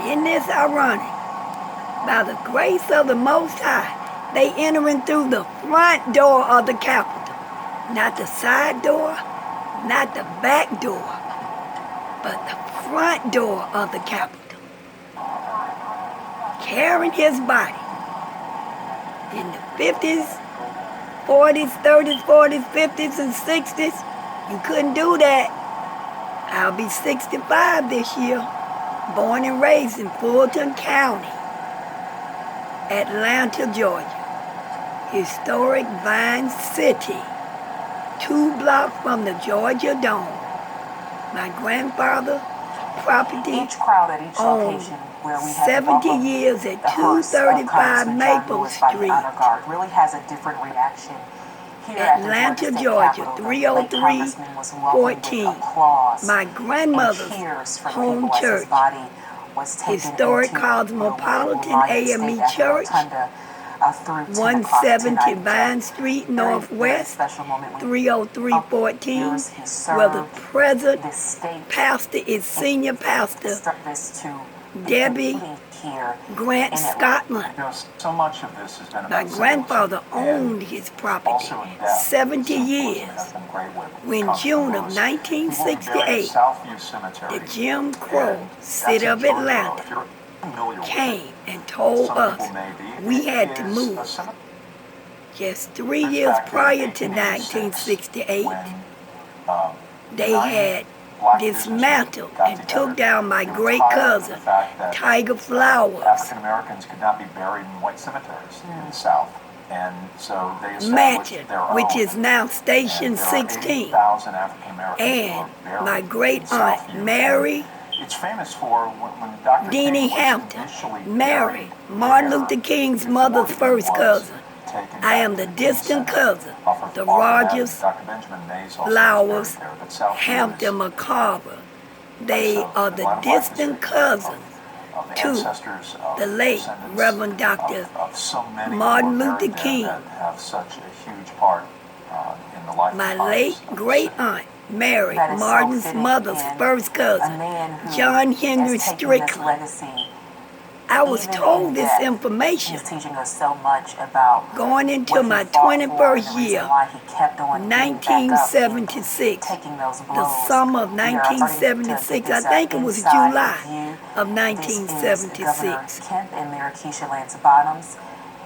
Isn't this ironic? By the grace of the Most High, they entering through the front door of the Capitol. Not the side door, not the back door, but the front door of the Capitol. Carrying his body. In the 50s, 40s, 30s, 40s, 50s, and 60s, you couldn't do that. I'll be 65 this year. Born and raised in Fulton County, Atlanta, Georgia. Historic Vine City, 2 blocks from the Georgia Dome. My grandfather property owned 70 years at 235 Maple Street, Atlanta, Georgia, 30314. My grandmother's home church, Historic Cosmopolitan AME Church, 170 Vine Street Northwest, 30314, where the present pastor is Senior Pastor Debbie Grant Scotland. So much of this has been about my grandfather owned his property 70 years. When June of 1968, the Jim Crow City of Atlanta came and told us we had to move. Just 3 years prior to 1968, they had dismantled and took down my great cousin, J.Flowers. African Americans could not be buried in white cemeteries in the South, and so they established Mansion, their own. which is now Station 16, and my great aunt Mary It's famous for when Dr. Deanie Hampton married Martin Luther King's mother's first cousin. I am the distant cousin, the Rogers, Flowers, Hampton McCarver. They are the distant cousins to the late Reverend Dr. Martin Luther King. My late great aunt married Martin's mother's first cousin, John Henry Strickland. I was told this information going into my 21st year, 1976, the summer of 1976. I think it was July of 1976.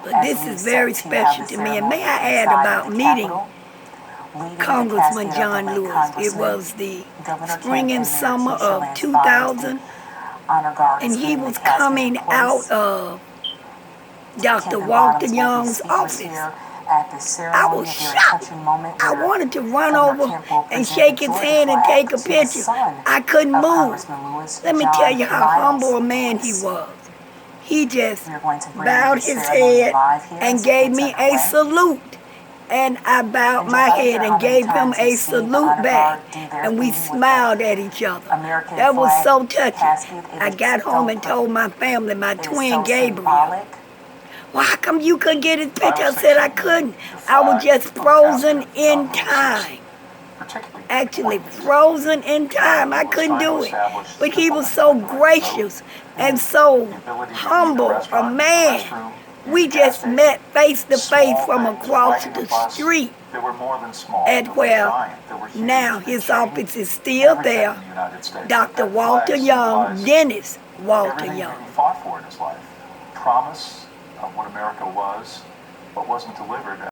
But this is very special to me, and may I add about meeting Congressman John Lewis. It was the spring and summer of 2000. And he was coming out of Dr. Walter Young's office. I was shocked. I wanted to run over and shake his hand and take a picture. I couldn't move. Let me tell you how humble a man he was. He just bowed his head and gave me a salute. And I bowed my head and gave him a salute back. And we smiled at each other. That was so touching. I got home and told my family, my twin Gabriel, well, how come you couldn't get his picture? I said I couldn't. I was just frozen in time. Actually, frozen in time. I couldn't do it. But he was so gracious and so humble a man. We just met face to face from across the street at where now his office is still there. Dr. Walter Young, Dennis Walter Young. He fought for in his life. Promise of what America was, but wasn't delivered.